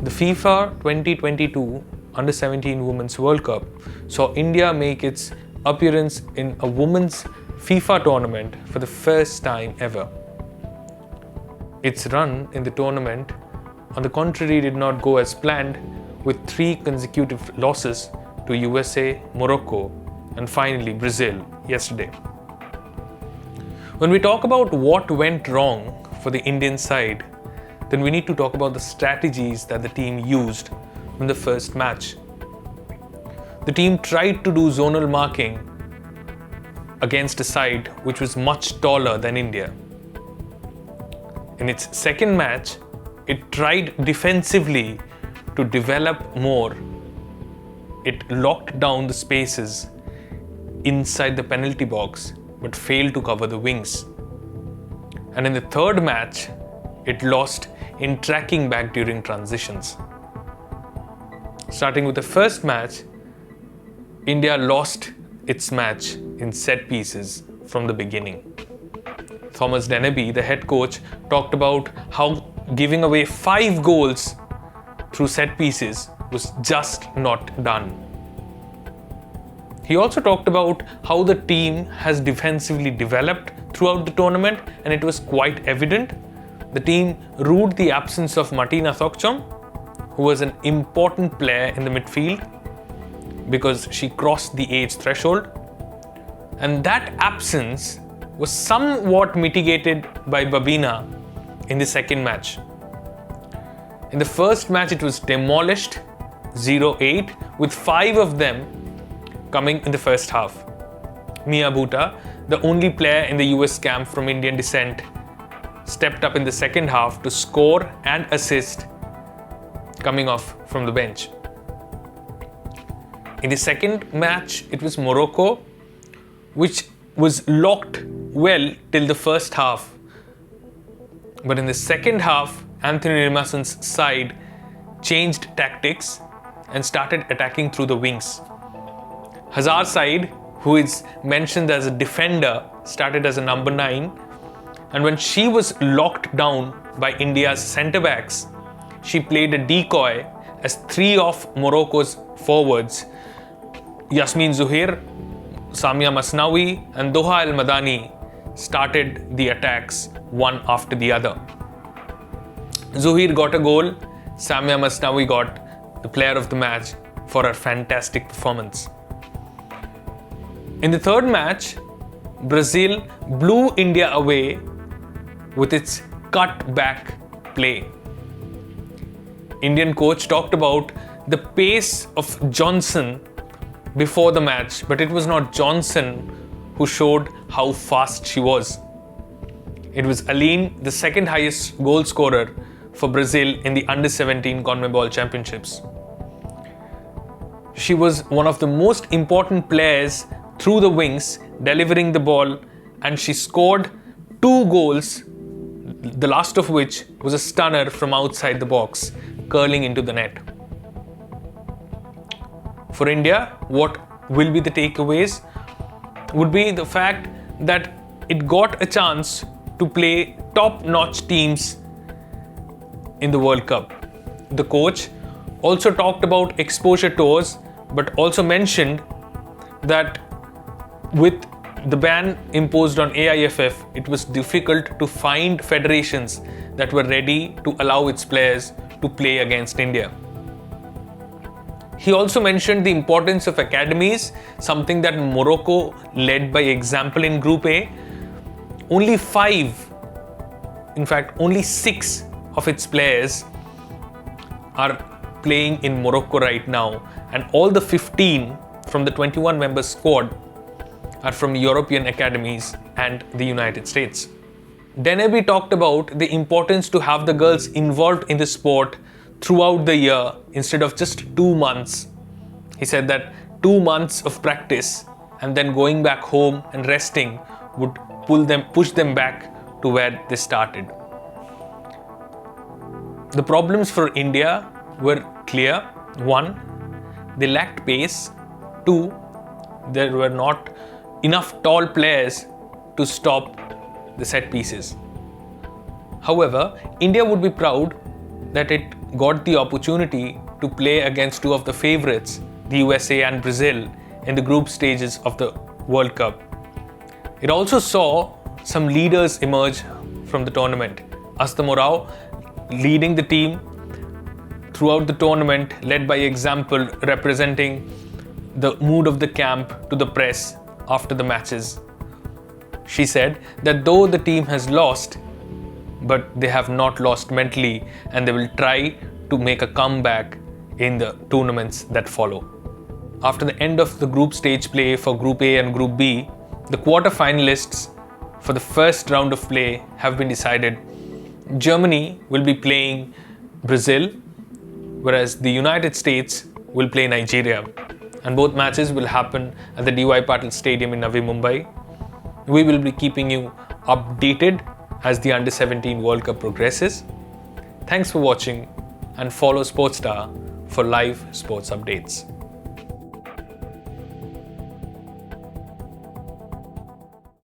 The FIFA 2022 Under-17 Women's World Cup saw India make its appearance in a women's FIFA tournament for the first time ever. Its run in the tournament, on the contrary, did not go as planned, with 3 consecutive losses to USA, Morocco, and finally Brazil yesterday. When we talk about what went wrong for the Indian side, then we need to talk about the strategies that the team used in the first match. The team tried to do zonal marking against a side which was much taller than India. In its second match, it tried defensively to develop more. It locked down the spaces inside the penalty box but failed to cover the wings. And in the third match, it lost in tracking back during transitions. Starting with the first match, India lost its match in set pieces from the beginning. Thomas Deneby, the head coach, talked about how giving away 5 goals through set pieces was just not done. He also talked about how the team has defensively developed throughout the tournament, and it was quite evident. The team ruled the absence of Martina Thokchom, who was an important player in the midfield because she crossed the age threshold. And that absence was somewhat mitigated by Babina in the second match. In the first match, it was demolished 0-8, with 5 of them coming in the first half. Mia Bhuta, the only player in the US camp from Indian descent, stepped up in the second half to score and assist coming off from the bench. In the second match, it was Morocco, which was locked well till the first half. But in the second half, Anthony Remasson's side changed tactics and started attacking through the wings. Hazar's side, who is mentioned as a defender, started as a number 9. And when she was locked down by India's centre-backs, she played a decoy as 3 of Morocco's forwards, Yasmin Zuhair, Samia Masnawi and Doha Al Madani, started the attacks one after the other. Zuhair got a goal, Samia Masnawi got the player of the match for her fantastic performance. In the third match, Brazil blew India away with its cut-back play. Indian coach talked about the pace of Johnson before the match, but it was not Johnson who showed how fast she was. It was Aline, the second highest goal scorer for Brazil in the Under-17 CONMEBOL Championships. She was one of the most important players through the wings, delivering the ball, and she scored 2 goals, the last of which was a stunner from outside the box, curling into the net. For India, what will be the takeaways would be the fact that it got a chance to play top-notch teams in the World Cup. The coach also talked about exposure tours, but also mentioned that with the ban imposed on AIFF, it was difficult to find federations that were ready to allow its players to play against India. He also mentioned the importance of academies, something that Morocco led by example in Group A. Only 5, in fact only 6 of its players are playing in Morocco right now, and all the 15 from the 21-member squad are from European academies and the United States. Deneby talked about the importance to have the girls involved in the sport throughout the year instead of just 2 months. He said that 2 months of practice and then going back home and resting would push them back to where they started. The problems for India were clear. 1, they lacked pace. 2, there were not enough tall players to stop the set pieces. However, India would be proud that it got the opportunity to play against two of the favorites, the USA and Brazil, in the group stages of the World Cup. It also saw some leaders emerge from the tournament. Asta Morao leading the team throughout the tournament, led by example, representing the mood of the camp to the press after the matches. She said that though the team has lost, but they have not lost mentally, and they will try to make a comeback in the tournaments that follow. After the end of the group stage play for Group A and Group B, the quarter-finalists for the first round of play have been decided. Germany will be playing Brazil, whereas the United States will play Nigeria. And both matches will happen at the D.Y. Patil Stadium in Navi Mumbai. We will be keeping you updated as the Under-17 World Cup progresses. Thanks for watching, and follow Sportstar for live sports updates.